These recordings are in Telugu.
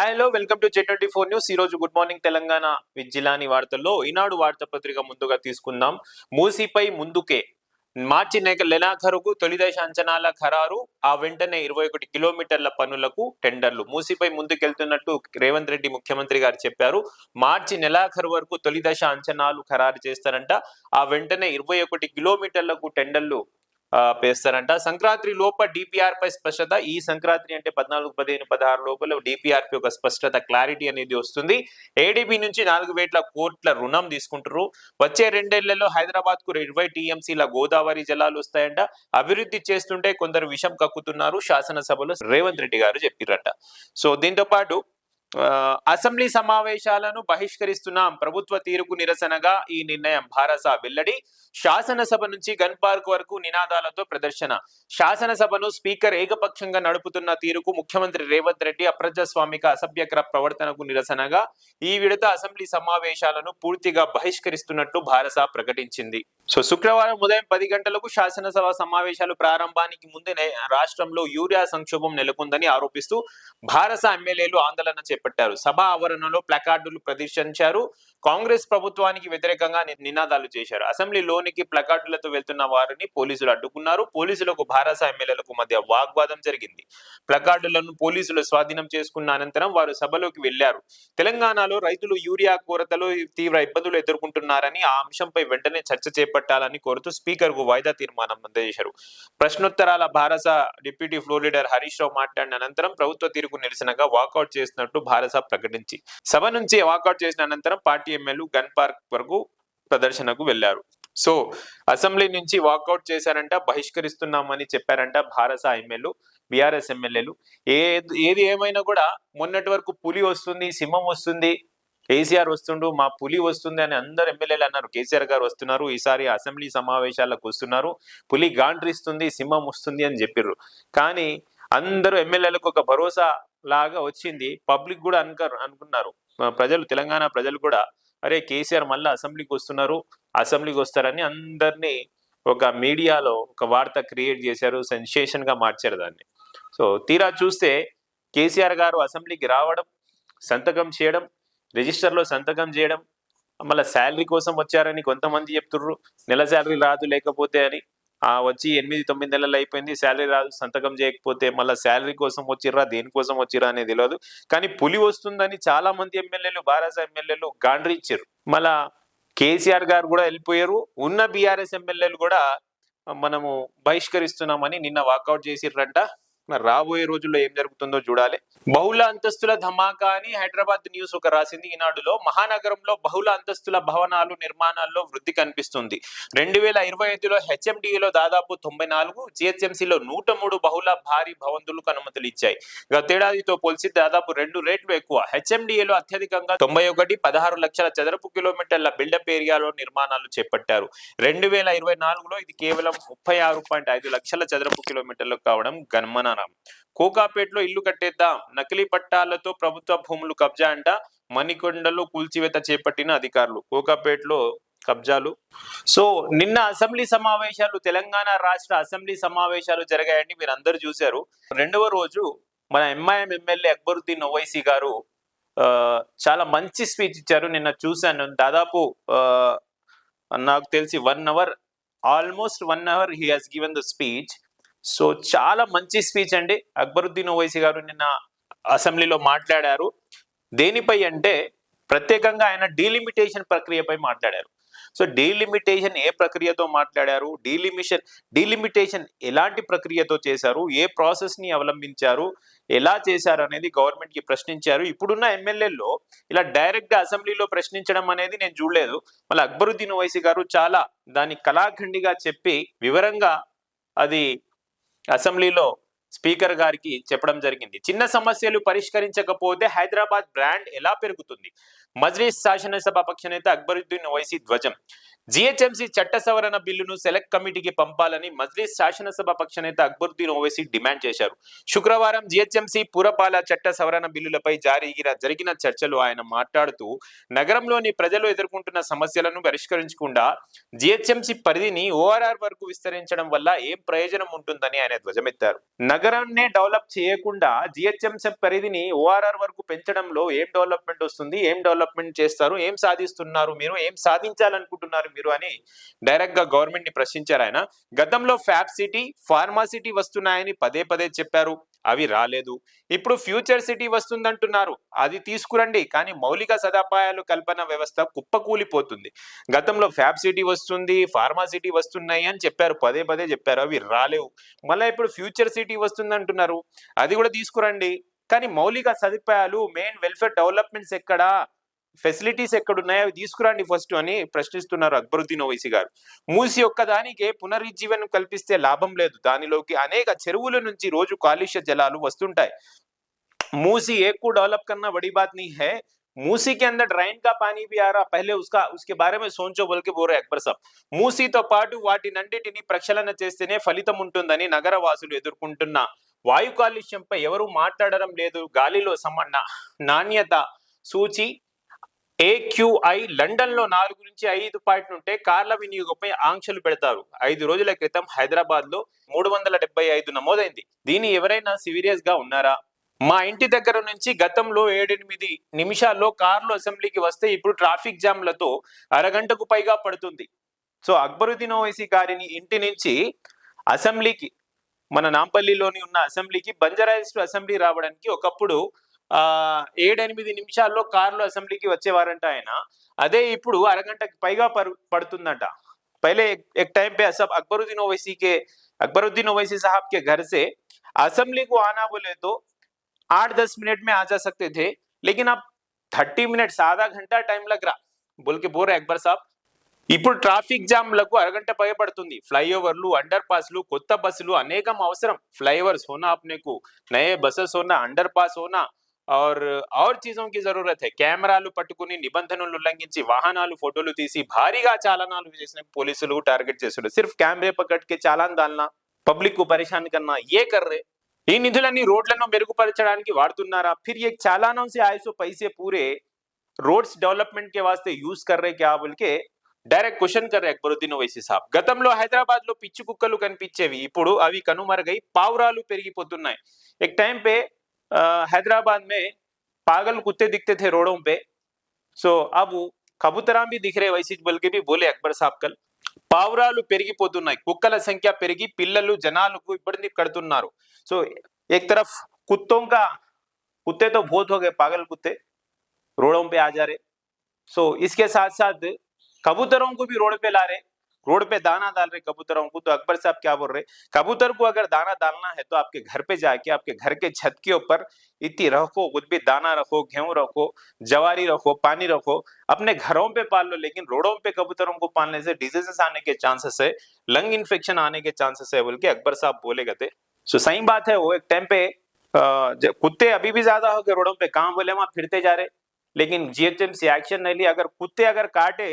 Hi hello welcome to J24 news. ఈ రోజు good morning Telangana with Jilani వార్తల్లో ఈనాడు వార్తాపత్రిక ముందుగా తీసుకుందాం. మూసీపై ముందుకే మార్చి నెలాఖరుకు తొలి దశ అంచనాల ఖరారు, ఆ వెంటనే 21 కిలోమీటర్ల పనులకు టెండర్లు. మూసీపై ముందుకెళ్తున్నట్టు రేవంత్ రెడ్డి ముఖ్యమంత్రి గారు చెప్పారు. మార్చి నెలాఖరు వరకు తొలి దశ అంచనాలు ఖరారు చేస్తారంట. ఆ వెంటనే 21 కిలోమీటర్లకు టెండర్లు పేస్తారంట. సంక్రాంతి లోప డిపిఆర్ పై స్పష్టత. ఈ సంక్రాంతి అంటే 14, 15, 16 లోపల డిపిఆర్ పై ఒక స్పష్టత, క్లారిటీ అనేది వస్తుంది. ఏడీబీ నుంచి 4,000 కోట్ల రుణం తీసుకుంటారు. వచ్చే 2 ఏళ్లలో హైదరాబాద్ కు 20 టీఎంసీల గోదావరి జలాలు వస్తాయంట. అభివృద్ధి చేస్తుంటే కొందరు విషం కక్కుతున్నారు, శాసనసభలో రేవంత్ రెడ్డి గారు చెప్పిరట. సో దీంతో పాటు అసెంబ్లీ సమావేశాలను బహిష్కరిస్తున్నాం, ప్రభుత్వ తీరుకు నిరసనగా ఈ నిర్ణయం. భారస వెల్లడి. శాసనసభ నుంచి గన్ పార్క్ వరకు నినాదాలతో ప్రదర్శన. శాసనసభను స్పీకర్ ఏకపక్షంగా నడుపుతున్న తీరుకు ముఖ్యమంత్రి రేవంత్ రెడ్డి అప్రజాస్వామిక అసభ్యకర ప్రవర్తనకు నిరసనగా ఈ విడత అసెంబ్లీ సమావేశాలను పూర్తిగా బహిష్కరిస్తున్నట్టు భారస ప్రకటించింది. సో శుక్రవారం ఉదయం 10 గంటలకు శాసనసభ సమావేశాలు ప్రారంభానికి ముందే రాష్ట్రంలో యూరియా సంక్షోభం నెలకొందని ఆరోపిస్తూ భారస ఎమ్మెల్యేలు ఆందోళన చేపట్టారు. సభ ఆవరణలో ప్లకార్డులు ప్రదర్శించారు. కాంగ్రెస్ ప్రభుత్వానికి వ్యతిరేకంగా నినాదాలు చేశారు. అసెంబ్లీలోనికి ప్లకార్డులతో వెళ్తున్న వారిని పోలీసులు అడ్డుకున్నారు. పోలీసులకు భారస ఎమ్మెల్యేలకు మధ్య వాగ్వాదం జరిగింది. ప్లకార్డులను పోలీసులు స్వాధీనం చేసుకున్న అనంతరం వారు సభలోకి వెళ్లారు. తెలంగాణలో రైతులు యూరియా కొరతలో తీవ్ర ఇబ్బందులు ఎదుర్కొంటున్నారని, ఆ అంశంపై వెంటనే చర్చ చేపట్టాలని కోరుతూ స్పీకర్ కు వాయిదా తీర్మానం అందజేశారు. ప్రశ్నోత్తరాల భారస deputy floor leader Harish Rao మాట్లాడిన అనంతరం ప్రభుత్వ తీరుకు నిరసనగా వాకౌట్ చేసినట్టు భారస ప్రకటించి సభ నుంచి వాకౌట్ చేసిన అనంతరం పార్టీ ఎమ్మెల్యేలు గన్ పార్క్ వరకు ప్రదర్శనకు వెళ్లారు. సో అసెంబ్లీ నుంచి వాకౌట్ చేశారంట, బహిష్కరిస్తున్నామని చెప్పారంట భారస ఎమ్మెల్యేలు, బీఆర్ఎస్ ఎమ్మెల్యేలు. ఏది ఏమైనా కూడా మొన్నటి వరకు పులి వస్తుంది, సింహం వస్తుంది, కేసీఆర్ వస్తుండు, మా పులి వస్తుంది అని అందరు ఎమ్మెల్యేలు అన్నారు. కేసీఆర్ గారు వస్తున్నారు, ఈసారి అసెంబ్లీ సమావేశాలకు వస్తున్నారు, పులి గాండ్రిస్తుంది, సింహం వస్తుంది అని చెప్పిర్రు. కానీ అందరూ ఎమ్మెల్యేలకు ఒక భరోసా లాగా వచ్చింది. పబ్లిక్ కూడా అనుకున్నారు, ప్రజలు, తెలంగాణ ప్రజలు కూడా, అరే కేసీఆర్ మళ్ళీ అసెంబ్లీకి వస్తున్నారు, అసెంబ్లీకి వస్తారని అందరినీ ఒక మీడియాలో ఒక వార్త క్రియేట్ చేశారు, సెన్సేషన్ గా మార్చారు దాన్ని. సో తీరా చూస్తే కేసీఆర్ గారు అసెంబ్లీకి రావడం, సంతకం చేయడం, రిజిస్టర్లో సంతకం చేయడం, మళ్ళీ శాలరీ కోసం వచ్చారని కొంతమంది చెప్తుర్రు, నెల శాలరీ రాదు లేకపోతే అని. వచ్చి 8-9 నెలలు అయిపోయింది, శాలరీ రాదు, సంతకం చేయకపోతే మళ్ళీ శాలరీ కోసం వచ్చిర్రా, దేనికోసం వచ్చిర్రా అనేది తెలియదు. కానీ పులి వస్తుందని చాలా మంది ఎమ్మెల్యేలు, భారస ఎమ్మెల్యేలు గాండ్రిచ్చారు. మళ్ళా కేసీఆర్ గారు కూడా వెళ్ళిపోయారు. ఉన్న బీఆర్ఎస్ ఎమ్మెల్యేలు కూడా మనము బహిష్కరిస్తున్నామని నిన్న వాకౌట్ చేసిర్రంట. రాబోయే రోజుల్లో ఏం జరుగుతుందో చూడాలి. బహుళ అంతస్తుల ధమాకా అని హైదరాబాద్ న్యూస్ ఒక రాసింది ఈనాడులో. మహానగరంలో బహుళ అంతస్తుల భవనాలు నిర్మాణాల్లో వృద్ధి కనిపిస్తుంది. 2025లో హెచ్ఎండిఏలో దాదాపు 94, జిహెచ్ఎంసీలో 103 బహుళ భారీ భవంతులకు అనుమతులు ఇచ్చాయి. గతేడాదితో పోల్చి దాదాపు 2 రెట్లు ఎక్కువ. హెచ్ఎండిఏలో అత్యధికంగా 91, 16 లక్షల చదరపు కిలోమీటర్ల బిల్డప్ ఏరియాలో నిర్మాణాలు చేపట్టారు. 2024లో ఇది కేవలం 36.5 లక్షల చదరపు కిలోమీటర్లు కావడం గమనార్హం. కోకాపేటలో ఇల్లు కట్టేద్దాం, నకిలీ పట్టాలతో ప్రభుత్వ భూములు కబ్జా అంట. మణికొండలో కూల్చివేత చేపట్టిన అధికారులు, కోకాపేటలో కబ్జాలు. సో నిన్న అసెంబ్లీ సమావేశాలు, తెలంగాణ రాష్ట్ర అసెంబ్లీ సమావేశాలు జరిగాయండి, మీరు అందరూ చూశారు. 2వ రోజు మన ఎంఐఎం ఎమ్మెల్యే అక్బరుద్దీన్ ఓవైసీ గారు చాలా మంచి స్పీచ్ ఇచ్చారు. నిన్న చూశాను. దాదాపు నాకు తెలిసి 1 hour, almost 1 hour he has given the speech. So చాలా మంచి స్పీచ్ అండి. అక్బరుద్దీన్ ఓవైసీ గారు నిన్న అసెంబ్లీలో మాట్లాడారు. దేనిపై అంటే ప్రత్యేకంగా ఆయన డీలిమిటేషన్ ప్రక్రియపై మాట్లాడారు. సో డీలిమిటేషన్ ఏ ప్రక్రియతో మాట్లాడారు, డీలిమిటేషన్ ఎలాంటి ప్రక్రియతో చేశారు, ఏ ప్రాసెస్ ని అవలంబించారు, ఎలా చేశారు అనేది గవర్నమెంట్ కి ప్రశ్నించారు. ఇప్పుడున్న ఎమ్మెల్యేల్లో ఇలా డైరెక్ట్ గా అసెంబ్లీలో ప్రశ్నించడం అనేది నేను చూడలేదు. మళ్ళీ అక్బరుద్దీన్ ఓవైసీ గారు చాలా దాన్ని కళాఖండిగా చెప్పి వివరంగా అది అసెంబ్లీలో స్పీకర్ గారికి చెప్పడం జరిగింది. చిన్న సమస్యలు పరిష్కరించకపోతే హైదరాబాద్ బ్రాండ్ ఎలా పెరుగుతుంది? మజ్లిస్ శాసనసభ పక్ష నేత అక్బరుద్దీన్ ఓవైసీ ధ్వజం. జిహెచ్ఎంసీ చట్ట సవరణ బిల్లును సెలెక్ట్ కమిటీకి పంపాలని మజ్లిస్ శాసనసభ పక్ష నేత అక్బరుద్దీన్ ఓవైసీ డిమాండ్ చేశారు. శుక్రవారం జిహెచ్ఎంసీ పురపాలక చట్ట సవరణ బిల్లులపై జరిగిన చర్చలు ఆయన మాట్లాడుతూ, నగరంలోని ప్రజలు ఎదుర్కొంటున్న సమస్యలను పరిష్కరించకుండా జిహెచ్ఎంసీ పరిధిని ఓఆర్ఆర్ వరకు విస్తరించడం వల్ల ఏం ప్రయోజనం ఉంటుందని ఆయన ధ్వజమెత్తారు. నగర నగరాన్నే డెవలప్ చేయకుండా జిహెచ్ఎంసీ పరిధిని ఓఆర్ఆర్ వరకు పెంచడంలో ఏం డెవలప్మెంట్ వస్తుంది, ఏం డెవలప్మెంట్ చేస్తారు, ఏం సాధిస్తున్నారు మీరు, ఏం సాధించాలనుకుంటున్నారు మీరు అని డైరెక్ట్ గా గవర్నమెంట్ ని ప్రశ్నించారు ఆయన. గతంలో ఫ్యాబ్ సిటీ, ఫార్మా సిటీ వస్తున్నాయని పదే పదే చెప్పారు, అవి రాలేదు. ఇప్పుడు ఫ్యూచర్ సిటీ వస్తుందంటున్నారు, అది తీసుకురండి, కానీ మౌలిక సదుపాయాలు కల్పన వ్యవస్థ కుప్పకూలిపోతుంది. గతంలో ఫ్యాబ్ సిటీ వస్తుంది, ఫార్మా సిటీ వస్తున్నాయి అని చెప్పారు, పదే పదే చెప్పారు, అవి రాలేవు. మళ్ళీ ఇప్పుడు ఫ్యూచర్ సిటీ వస్తుంది అంటున్నారు, అది కూడా తీసుకురండి, కానీ మౌలిక సదుపాయాలు, మెయిన్ వెల్ఫేర్ డెవలప్మెంట్స్ ఎక్కడా, ఫెసిలిటీస్ ఎక్కడున్నాయో అవి తీసుకురండి ఫస్ట్ అని ప్రశ్నిస్తున్నారు అక్బరుద్దీన్ ఓవైసీ గారు. మూసి ఒక్క దానికి పునరుజ్జీవనం కల్పిస్తే లాభం లేదు, దానిలోకి అనేక చెరువుల నుంచి రోజు కాలుష్య జలాలు వస్తుంటాయి. मूसी एक को डेवलप करना बड़ी बात नहीं है, मूसी के अंदर ड्राइन का पानी भी आ रहा, पहले उसके बारे में सोचो बोल के बोल रहे अकबर साहब. మూసీతో పాటు వాటినన్నిటిని ప్రక్షాళన చేస్తేనే ఫలితం ఉంటుందని నగర వాసులు ఎదుర్కొంటున్న వాయు కాలుష్యంపై ఎవరు మాట్లాడడం లేదు. గాలిలో నాణ్యత సూచి AQI లండన్ లో 4 నుంచి 5 పాయింట్ ఉంటే కార్ల వినియోగంపై ఆంక్షలు పెడతారు. 5 రోజుల క్రితం హైదరాబాద్ లో 375 నమోదైంది. దీన్ని ఎవరైనా సీరియస్ గా ఉన్నారా? మా ఇంటి దగ్గర నుంచి గతంలో 7-8 నిమిషాల్లో కార్లు అసెంబ్లీకి వస్తే ఇప్పుడు ట్రాఫిక్ జామ్లతో అరగంటకు పైగా పడుతుంది. సో అక్బరుద్దీన్ ఓవైసీ గారిని ఇంటి నుంచి అసెంబ్లీకి, మన నాంపల్లిలోని ఉన్న అసెంబ్లీకి, బంజారాహిల్స్ అసెంబ్లీ రావడానికి ఒకప్పుడు 7-8 నిమిషాల్లో కార్లు అసెంబ్లీకి వచ్చేవారంట ఆయన. అదే ఇప్పుడు అరగంటకి పైగా పడుతుందంట. पहले एक टाइम पे सब अकबरुद्दीन ओवैसी साहब के घर से असेंबली को आना बोले तो 8-10 मिनट में आ जा सकते थे, लेकिन अब 30 मिनट्स, आधा घंटा टाइम लग रहा बोल के बोल रहे अकबर साहब. ఇప్పుడు ట్రాఫిక్ జామ్లకు అరగంట పైబడుతుంది. ఫ్లైఓవర్లు, అండర్ పాస్లు, కొత్త బస్సులు అనేకం అవసరం. ఫ్లైओवर्स होना, अपने को नए बसेस होना, अंडर पास होना और चीजों की जरूरत है. కెమెరాలు పట్టుకుని నిబంధనలు ఉల్లంఘించి వాహనాలు ఫోటోలు తీసి భారీగా చాలనాలు చేసిన పోలీసులు టార్గెట్ చేస్తున్నారు. सिर्फ कैमरे पकड़ के चालान डालना, पब्लिक को परेशान करना, ये कर रहे. ఈ నిధులన్నీ రోడ్లను మెరుగుపరచడానికి వాడుతున్నారా? फिर ये चालानों से आए सो पैसे पूरे रोड्स डेवलपमेंट के वास्ते यूज कर रहे क्या बोल के డైరెక్ట్ క్వశ్చన్ కర్రే అక్బరుద్దీన్ ఓవైసీ సాబ్. గతంలో హైదరాబాద్ లో పిచ్చి కుక్కలు కనిపించేవి, ఇప్పుడు అవి కనుమరుగై పావురాలు పెరిగిపోతున్నాయి. एक टाइम पे हैदराबाद में पागल कुत्ते दिखते थे रोडों पे, सो अब कबूतरा भी दिख रहे वैसी बोल के भी बोले अकबर साहब कल. పావురాలు పెరిగిపోతున్నాయి, కుక్కల సంఖ్య పెరిగి పిల్లలు జనాలకు ఇబ్బంది కడుతున్నారు. సో एक तरफ कुत्ते तो बहुत हो गए, पागल कुत्ते रोडों पे आ जा रहे. सो इसके साथ साथ कबूतरों को भी रोड पे ला रहे, रोड पे दाना डाल रहे कबूतरों को. तो अकबर साहब क्या बोल रहे, कबूतर को अगर दाना डालना है तो आपके घर पे जाके, आपके घर के छत के ऊपर इतनी रखो, कुछ भी दाना रखो, गेहूं रखो, जवारी रखो, पानी रखो, अपने घरों पे पाल लो. लेकिन रोडों पे कबूतरों को पालने से डिजीजेस आने के चांसेस है, लंग इन्फेक्शन आने के चांसेस है बोल के अकबर साहब बोले गए. सो सही बात है वो. एक टाइम पे कुत्ते अभी भी ज्यादा हो गए रोडों पे, कहां बोले वहां फिरते जा रहे, लेकिन जीएचएमसी एक्शन नहीं लिया. अगर कुत्ते अगर काटे,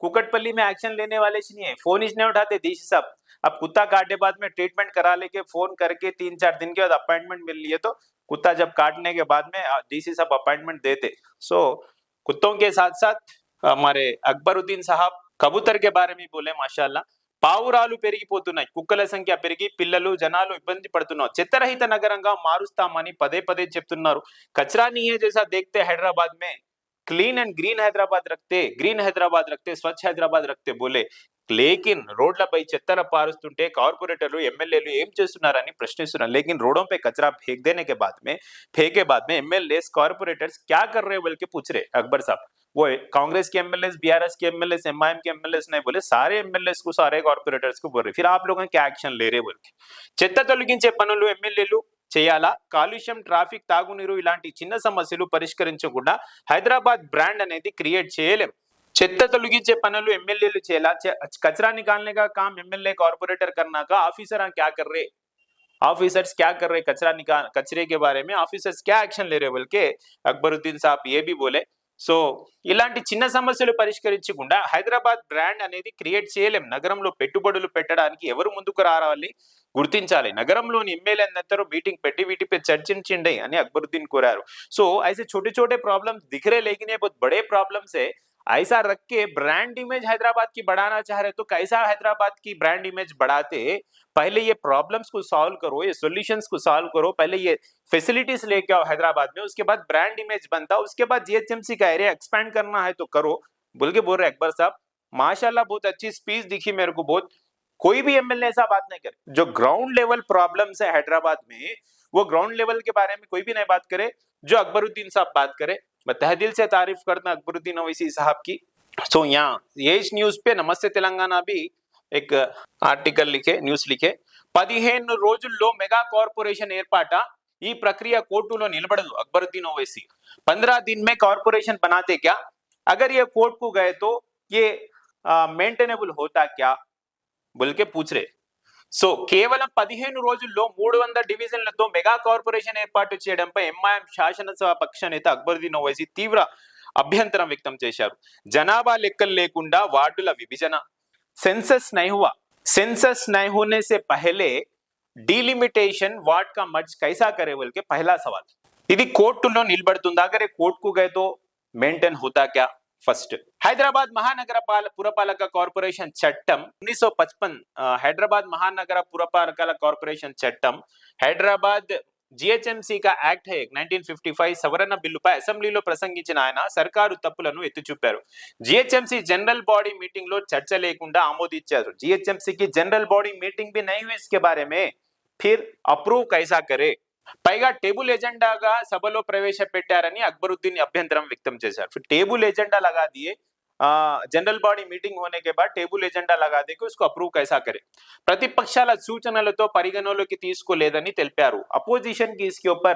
कुकटपल्ली में एक्शन लेने वाले नहीं है, फोन ही नहीं उठाते डीसी साहब. अब कुत्ता काटे बाद में ट्रीटमेंट करा लेके फोन करके 3-4 दिन के बाद अपॉइंटमेंट मिल लिए, तो कुत्ता जब काटने के बाद में डीसी साहब अपॉइंटमेंट देते. सो कुत्तों के साथ साथ हमारे अकबरुद्दीन साहब कबूतर के बारे में बोले माशाल्लाह. పావురాలు పెరిగిపోతున్నాయి, కుక్కల సంఖ్య పెరిగి పిల్లలు జనాలు ఇబ్బంది పడుతున్నారు. చెత్తరహిత నగరంగా మారుస్తామని పదే పదే చెప్తున్నారు. కచరా नहीं है जैसा देखते हैदराबाद में, क्लीन एंड ग्रीन हैदराबाद रखते, स्वच्छ हैदराबाद रखते बोले. लेकिन రోడ్లపై చెత్తర పారుస్తుంటే కార్పొరేటర్లు, ఎమ్మెల్యేలు ఏం చేస్తున్నారని ప్రశ్నిస్తున్నారు. लेकिन रोडों पे कचरा फेंक देने के बाद में एमएलए कॉर्पोरेटर्स क्या कर रहे हैं बोल के पूछ रहे अकबर साहब. वो कांग्रेस के एमएलए, बीआरएस के एमएलए, एमआईएम के एमएलए नहीं बोले, सारे एमएलए को, सारे कॉर्पोरेटर्स को बोल रहे. फिर आप लोग क्या एक्शन ले रहे बोल के. చెత్త తొలగించే పనులు ఎమ్మెల్యేలు చేయాలా? కాలుష్యం, ట్రాఫిక్, తాగునీరు ఇలాంటి చిన్న సమస్యలు పరిష్కరించకుండా హైదరాబాద్ బ్రాండ్ అనేది క్రియేట్ చేయలేం. చెత్త తొలగించే పనులు ఎమ్మెల్యేలు చేయాలా? कचरा निकालने का काम एमएलए कॉर्पोरेटर करना का ऑफिसर क्या कर रहे, ऑफिसर्स क्या कर रहे, कचरे के बारे में ऑफिसर्स क्या एक्शन ले रहे बोल के अकबरुद्दीन साहब ये भी बोले. సో ఇలాంటి చిన్న సమస్యలు పరిష్కరించకుండా హైదరాబాద్ బ్రాండ్ అనేది క్రియేట్ చేయలేం. నగరంలో పెట్టుబడులు పెట్టడానికి ఎవరు ముందుకు రావాలి గుర్తించాలి. నగరంలోని ఎమ్మెల్యేలందరూ మీటింగ్ పెట్టి వీటిపై చర్చించండి అని అక్బరుద్దీన్ కోరారు. సో ऐसे छोटे छोटे प्रॉब्लम्स दिख रहे, लेकिन ये बहुत बड़े प्रॉब्लम्स है. ऐसा रख के ब्रांड इमेज हैदराबाद की बढ़ाना चाह रहे तो कैसा हैदराबाद की ब्रांड इमेज बढ़ाते? पहले ये प्रॉब्लम्स को सॉल्व करो, ये सॉल्यूशंस को सॉल्व करो, पहले ये फैसिलिटीज लेके आओ हैदराबाद में, उसके बाद ब्रांड इमेज बनता, उसके बाद जीएचएमसी का एरिया एक्सपैंड करना है तो करो बोल के बोल रहे अकबर साहब। माशाल्लाह बहुत अच्छी स्पीच दिखी मेरे को, बहुत कोई भी एमएलए ऐसा बात नहीं करे। जो ग्राउंड लेवल प्रॉब्लम्स है हैदराबाद में, वो ग्राउंड लेवल के बारे में कोई भी नहीं बात करे, जो अकबरुद्दीन साहब बात करे। मैं तहदिल से तारीफ करता अकबरुद्दीन ओवैसी साहब की। सो यहाँ एज न्यूज पे नमस्ते तेलंगाना भी एक ఆర్టికల్ लिखे, న్యూస్ लिखे, 15 రోజుల్లో మెగా కార్పొరేషన్ ఏర్పాట, ఈ ప్రక్రియ కోర్టులో నిలబడదు అక్బరుద్దీన్ ओवैसी। 15 दिन में कॉर्पोरेशन बनाते क्या? अगर ये कोर्ट को गए तो ये मेंटेनेबल होता क्या बोल के पूछ रहे। సో కేవలం 15 రోజుల్లో 300 డివిజన్లతో మెగా కార్పొరేషన్ ఏర్పాటు చేయడంపై ఎంఐఎం శాసనసభ పక్ష నేత అక్బరుద్దీన్ ఓవైసీ తీవ్ర అభ్యంతరం వ్యక్తం చేశారు। జనాభా లెక్కలు లేకుండా వార్డుల విభజన, सेंसस नहीं हुआ, सेंसस नहीं होने से पहले डिलिमिटेशन वार्ड का मर्ज कैसा करे बोल के पहला सवाल। ఇది కోర్టులో నిలబడుతుందా? अगर ये कोर्ट को गए तो मेंटेन होता क्या? ఫస్ట్ హైదరాబాద్ మహానగర పురపాలక కార్పొరేషన్ చట్టం 1955, హైదరాబాద్ మహానగర పురపాలక కార్పొరేషన్ చట్టం, హైదరాబాద్ జిహెచ్ఎంసి का యాక్ట్ है 1955 సవరణ బిల్లుపై అసెంబ్లీలో ప్రసంగించిన ఆయన సర్కారు తప్పులను ఎత్తి చూపారు। జిహెచ్ఎంసి जनरल बॉडी मीटिंग లో చర్చ లేకుండా ఆమోదించారు। జిహెచ్ఎంసి की जनरल बॉडी मीटिंग भी नहीं हुई इसके बारे में, फिर अप्रूव कैसा करे? పైగా టేబుల్ ఎజెండాగా సభలో ప్రవేశపెట్టారని అక్బరుద్దీన్ అభ్యంతరం వ్యక్తం చేశారు। फिर टेबल एजेंडा लगा दिए, जनरल बॉडी मीटिंग होने के बाद टेबल एजेंडा लगा दे कि उसको अप्रूव कैसा करे? ప్రతిపక్షాల సూచనలతో పరిగణలోకి తీసుకోలేదని తెలిపారు। अपोजिशन की इसके ऊपर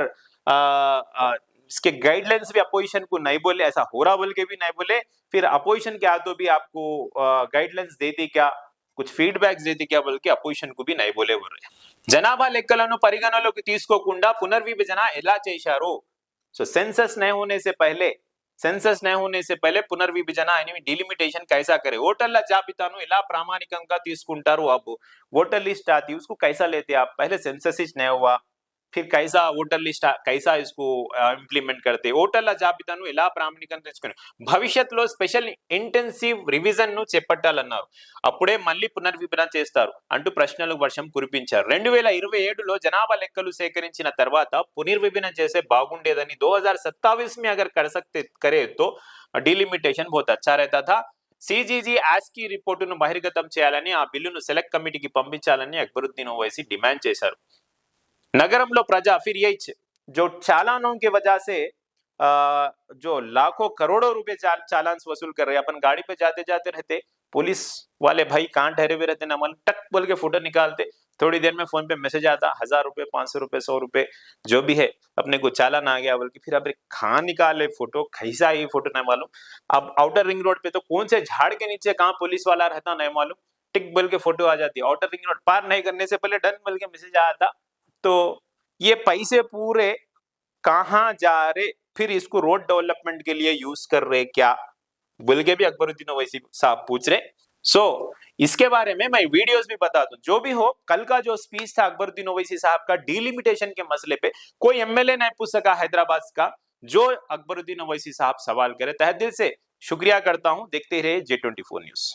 इसके गाइडलाइंस भी अपोजिशन को नहीं बोले, ऐसा हो रहा बोल के भी नहीं बोले, फिर अपोजिशन के हाथों भी आपको गाइडलाइंस देते क्या, कुछ फीडबैक्स देते क्या बोल के अपोजिशन को भी नहीं बोले बोल रहे। జనాభా లెక్కలను పరిగణలోకి తీసుకోకుండా పునర్విభజన ఎలా చేశారు? సో సెన్సస్ नहीं होने से पहले, సెన్సస్ नहीं होने से पहले పునర్విభజన అని डिलिमिटेशन कैसा करे? ఓటర్ల జాబితాను ఎలా ప్రామాణికంగా తీసుకుంటారు? अब वोटर लिस्ट आती है उसको कैसा लेते आप? पहले सेंसस ही नहीं हुआ, फिर कैसा वोटर लिस्ट कैसा इसको इंप्लीमेंट करते? ఓటర్ల జాబితాను ఎలా ప్రామాణికంగా తీసుకుని భవిష్యత్తులో స్పెషల్ ఇంటెన్సివ్ రివిజన్ ను చేపట్టాలన్నారు, అప్పుడే మళ్ళీ పునర్విభజన చేస్తారు అంటూ ప్రశ్నలకు వర్షం కురిపించారు। 2027లో జనాభా లెక్కలు సేకరించిన తర్వాత పునర్విభజన చేసే బాగుండేదని, 2027 में अगर कर सकते करे तो डिलिमिटेशन बहुत अच्छा रहता था। సిజీజీ ఆస్కీ రిపోర్టును బహిర్గతం చేయాలని, ఆ బిల్లును సెలెక్ట్ కమిటీకి పంపించాలని అక్బరుద్దీన్ ఓవైసీ డిమాండ్ చేశారు। नगरम प्रजा फिर यही जो चालानों की वजह से जो लाखों करोड़ों रुपए चालान वसूल कर रहे हैं, अपन गाड़ी पे जाते जाते रहते, पुलिस वाले भाई कहाँ ठहरे हुए रहते, नमल टक बोल के फोटो निकालते, थोड़ी देर में फोन पे मैसेज आता 1000 रुपए 500 रुपए 100 रुपए जो भी है अपने को चालान आ गया बोल के, फिर अब कहाँ निकाले फोटो, कैसा ये फोटो नहीं मालूम। अब आउटर रिंग रोड पे तो कौन से झाड़ के नीचे कहाँ पुलिस वाला रहता नहीं मालूम, टिक बोल के फोटो आ जाती है। आउटर रिंग रोड पार नहीं करने से पहले डन बोल के मैसेज आया था। तो ये पैसे पूरे कहाँ जा रहे, फिर इसको रोड डेवलपमेंट के लिए यूज कर रहे क्या बोल के भी अकबरुद्दीन ओवैसी साहब पूछ रहे। सो इसके बारे में मैं वीडियोस भी बता दूं। जो भी हो, कल का जो स्पीच था अकबरुद्दीन ओवैसी साहब का डिलिमिटेशन के मसले पे, कोई एमएलए नहीं पूछ सका हैदराबाद का जो अकबरुद्दीन ओवैसी साहब सवाल करे। तहे दिल से शुक्रिया करता हूं। देखते रहे J24 न्यूज।